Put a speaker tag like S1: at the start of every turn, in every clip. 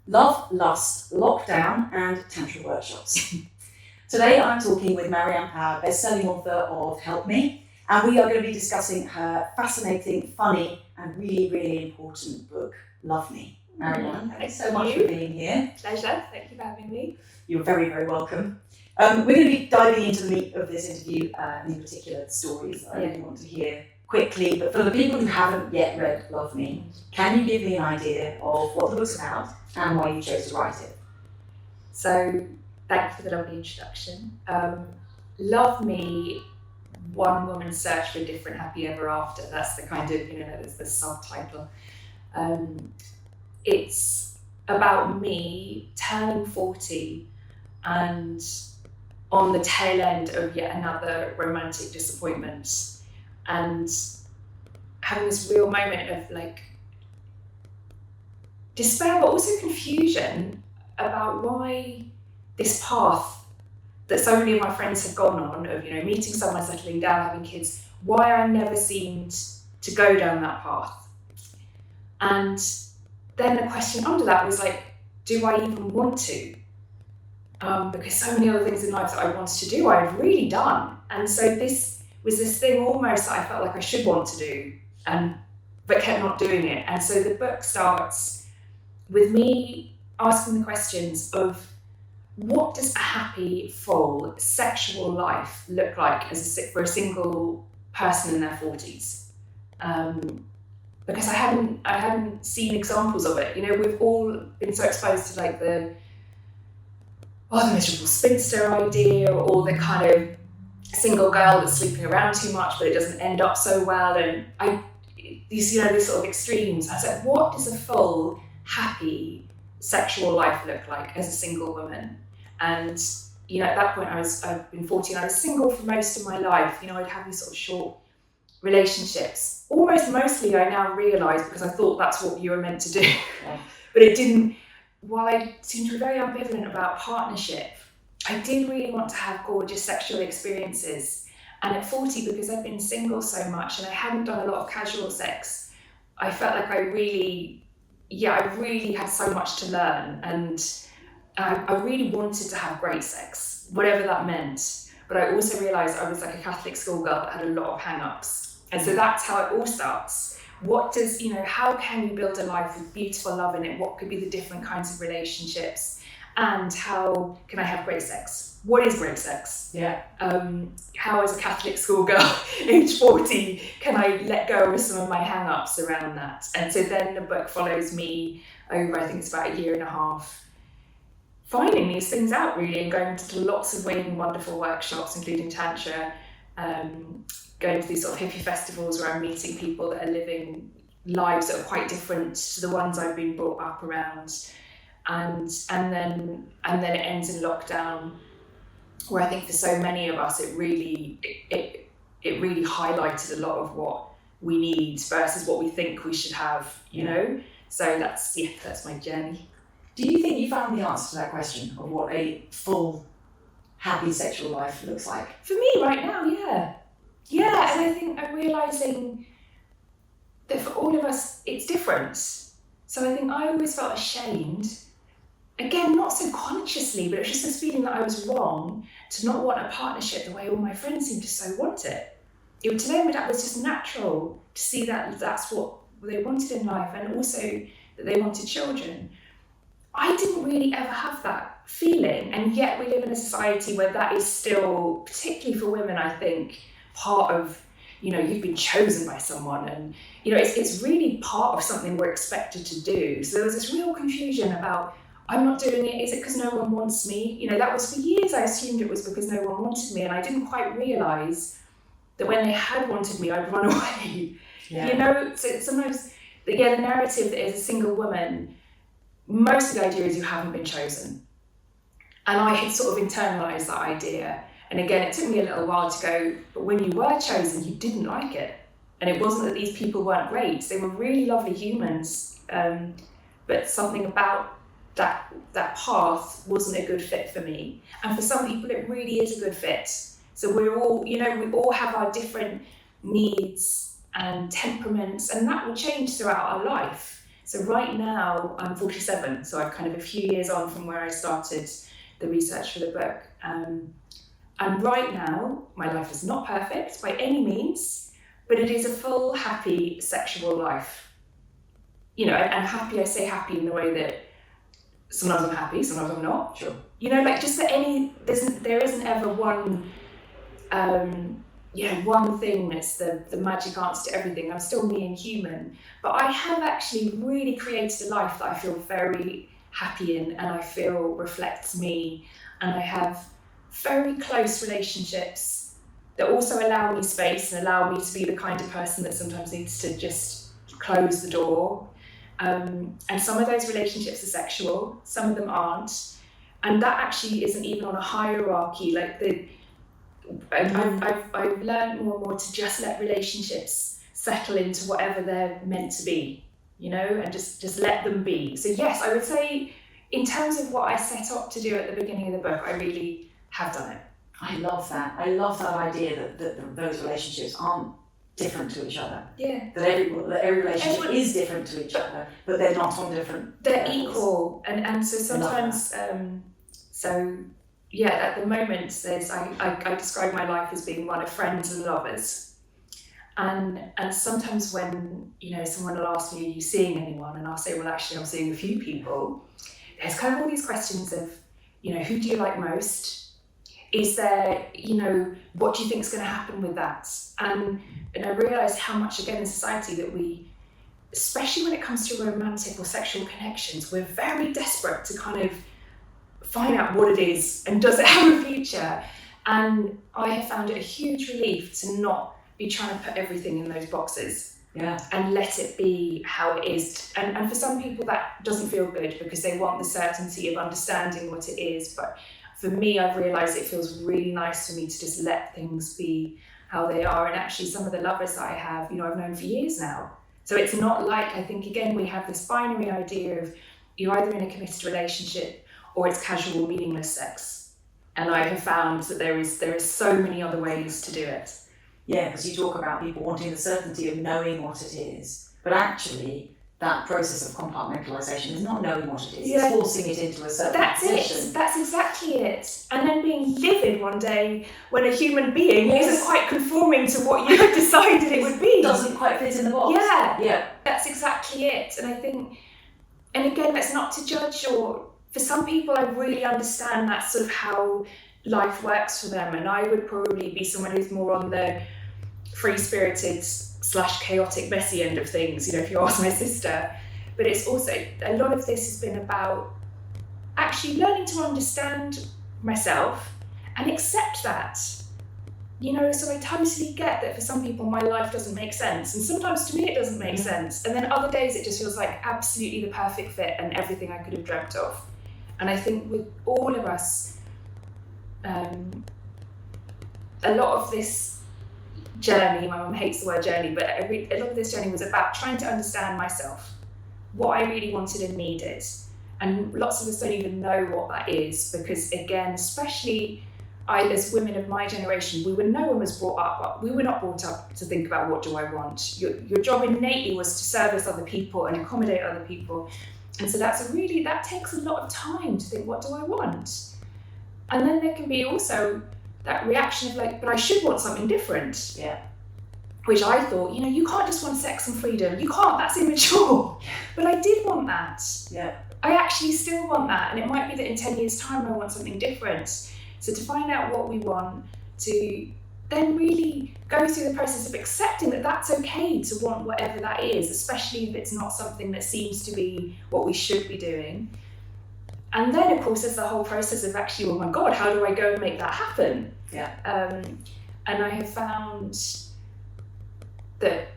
S1: Love, Lust, Lockdown and Tantra Workshops. Today I'm talking with Marianne Power, bestselling author of Help Me, and we are going to be discussing her fascinating, funny and really, really important book, Love Me. Marianne, thank you so much for being here.
S2: Pleasure, thank you for having me.
S1: You're very, very welcome. We're going to be diving into the meat of this interview, and in particular the stories that I really want to hear quickly. But for the people who haven't yet read Love Me, can you give me an idea of what the book's about and why you chose to write it?
S2: So, thank you for the lovely introduction. Love Me, One Woman's Search for a Different Happy Ever After. That's the kind of, that's the subtitle. It's about me turning 40 and on the tail end of yet another romantic disappointment and having this real moment of like despair, but also confusion about why this path that so many of my friends have gone on of, meeting someone, settling down, having kids, why I never seemed to go down that path. And then the question under that was like, do I even want to? Because so many other things in life that I wanted to do, I've really done. And so this was this thing almost that I felt like I should want to do, but kept not doing it. And so the book starts with me asking the questions of what does a happy, full sexual life look like for a single person in their 40s? Because I hadn't seen examples of it. We've all been so exposed to like the miserable spinster idea, or the kind of single girl that's sleeping around too much, but it doesn't end up so well. And these sort of extremes. I was like, what does a full, happy sexual life look like as a single woman? And at that point, I've been 40 and I was single for most of my life. I'd have these sort of short relationships. Mostly I now realise, because I thought that's what you were meant to do. Yeah. But it didn't. While I seemed to be very ambivalent about partnership, I did really want to have gorgeous sexual experiences. And at 40, because I'd been single so much and I hadn't done a lot of casual sex, I felt like I really had so much to learn. And I really wanted to have great sex, whatever that meant. But I also realised I was like a Catholic schoolgirl that had a lot of hang-ups. And so that's how it all starts. What does, how can you build a life with beautiful love in it? What could be the different kinds of relationships? And how can I have great sex? What is great sex?
S1: Yeah.
S2: How, as a Catholic schoolgirl, age 40, can I let go of some of my hang-ups around that? And so then the book follows me over, I think it's about a year and a half, finding these things out really, and going to lots of really wonderful workshops, including Tantra, going to these sort of hippie festivals where I'm meeting people that are living lives that are quite different to the ones I've been brought up around. And then it ends in lockdown, where I think for so many of us it really highlighted a lot of what we need versus what we think we should have, So that's my journey.
S1: Do you think you found the answer to that question of what a full, happy sexual life looks like?
S2: For me right now, yeah. Yeah, and I think I'm realising that for all of us, it's different. So I think I always felt ashamed, again, not so consciously, but it was just this feeling that I was wrong to not want a partnership the way all my friends seemed to so want it. To them, that was just natural to see that that's what they wanted in life, and also that they wanted children. I didn't really ever have that feeling, and yet we live in a society where that is still, particularly for women, I think, part of, you've been chosen by someone, and it's really part of something we're expected to do. So there was this real confusion about, I'm not doing it, is it because no one wants me? That was for years I assumed it was because no one wanted me, and I didn't quite realise that when they had wanted me, I'd run away. Yeah. So sometimes, the narrative that as a single woman, most of the idea is you haven't been chosen. And I had sort of internalised that idea. And again, it took me a little while to go, but when you were chosen, you didn't like it. And it wasn't that these people weren't great. They were really lovely humans. But something about that path wasn't a good fit for me. And for some people, it really is a good fit. So we're all, we all have our different needs and temperaments, and that will change throughout our life. So right now I'm 47, so I'm kind of a few years on from where I started the research for the book. And right now, my life is not perfect by any means, but it is a full, happy sexual life. You know, and happy, I say happy in the way that sometimes I'm happy, sometimes I'm not.
S1: Sure.
S2: You know, like just that there isn't ever one, one thing that's the magic answer to everything. I'm still me and human, but I have actually really created a life that I feel very happy in, and I feel reflects me, and I have very close relationships that also allow me space and allow me to be the kind of person that sometimes needs to just close the door. And some of those relationships are sexual, some of them aren't, and that actually isn't even on a hierarchy. Like I've learned more and more to just let relationships settle into whatever they're meant to be, you know, and just let them be. So yes, I would say in terms of what I set up to do at the beginning of the book, I really have done it.
S1: I love that. I love that idea that those relationships aren't different to each other.
S2: Yeah.
S1: That every relationship is different to each other, but they're not on different.
S2: They're
S1: levels.
S2: Equal, and so sometimes, at the moment, I describe my life as being one of friends and lovers, and sometimes when someone will ask me, "Are you seeing anyone?" and I'll say, "Well, actually, I'm seeing a few people." There's kind of all these questions of, who do you like most? Is there, what do you think is going to happen with that? And I realised how much, again, in society that we, especially when it comes to romantic or sexual connections, we're very desperate to kind of find out what it is and does it have a future. And I have found it a huge relief to not be trying to put everything in those boxes.
S1: Yeah.
S2: And let it be how it is. And for some people that doesn't feel good because they want the certainty of understanding what it is. But for me, I've realised it feels really nice for me to just let things be how they are. And actually some of the lovers that I have, I've known for years now. So it's not like, I think again, we have this binary idea of you're either in a committed relationship or it's casual, meaningless sex. And I have found that there is so many other ways to do it.
S1: Yeah, because you talk about people wanting the certainty of knowing what it is, but actually that process of compartmentalisation is not knowing what it is, it's forcing it into a certain position.
S2: That's exactly it. And then being livid one day when a human being isn't quite conforming to what you had decided it would be.
S1: Doesn't quite fit in the box.
S2: Yeah. That's exactly it. And I think, and again, that's not to judge, or for some people I really understand that's sort of how life works for them, and I would probably be someone who's more on the free-spirited / chaotic, messy end of things, if you ask my sister. But it's also, a lot of this has been about actually learning to understand myself and accept that. So I totally get that for some people my life doesn't make sense, and sometimes to me it doesn't make sense, and then other days it just feels like absolutely the perfect fit and everything I could have dreamt of. And I think with all of us, a lot of this journey, my mum hates the word journey, but a lot of this journey was about trying to understand myself, what I really wanted and needed. And lots of us don't even know what that is, because again, especially as women of my generation, no one was brought up, we were not brought up to think about what do I want. Your job innately was to service other people and accommodate other people. And so that takes a lot of time to think, what do I want? And then there can be also that reaction of like, but I should want something different.
S1: Yeah.
S2: Which I thought, you can't just want sex and freedom. You can't, that's immature. But I did want that.
S1: Yeah.
S2: I actually still want that. And it might be that in 10 years' time I want something different. So to find out what we want, to then really go through the process of accepting that that's okay to want whatever that is, especially if it's not something that seems to be what we should be doing. And then, of course, there's the whole process of actually, oh my God, how do I go and make that happen?
S1: Yeah.
S2: And I have found that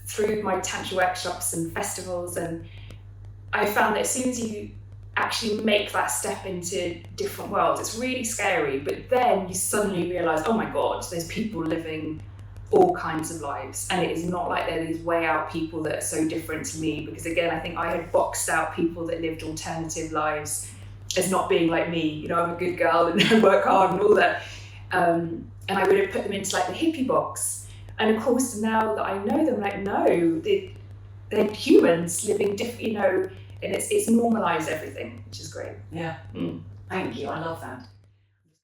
S2: through my Tantra workshops and festivals, and I found that as soon as you actually make that step into different worlds, it's really scary, but then you suddenly realise, oh my God, there's people living all kinds of lives, and it is not like they're these way out people that are so different to me, because again, I think I had boxed out people that lived alternative lives as not being like me. I'm a good girl and I work hard and all that, and I would have put them into like the hippie box. And of course, now that I know them, like, no, they're humans living different, and it's normalised everything, which is great.
S1: Yeah. Thank you. I love that.